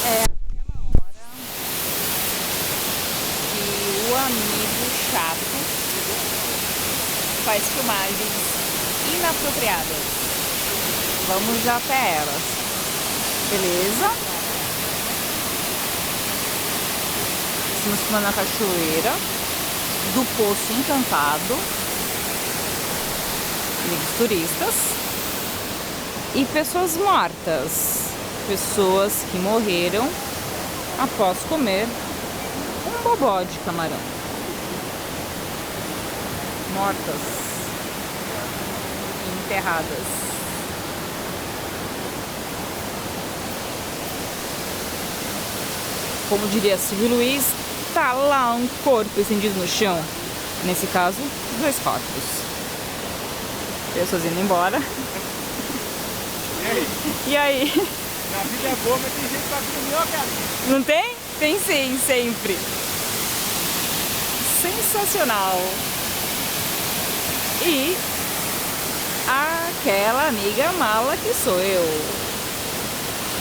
É aquela hora que o amigo chato faz filmagens inapropriadas. Vamos já até elas. Beleza? Estamos filmando a cachoeira do Poço Encantado. Amigos turistas. E pessoas mortas. Pessoas que morreram após comer um bobó de camarão. Mortas. Enterradas. Como diria Silvio Luiz, tá lá um corpo estendido no chão. Nesse caso, 2 corpos. Pessoas indo embora. E aí? A vida é boa, mas tem gente pra comer, ó, cara. Não tem? Tem sim, sempre. Sensacional. E aquela amiga mala que sou eu.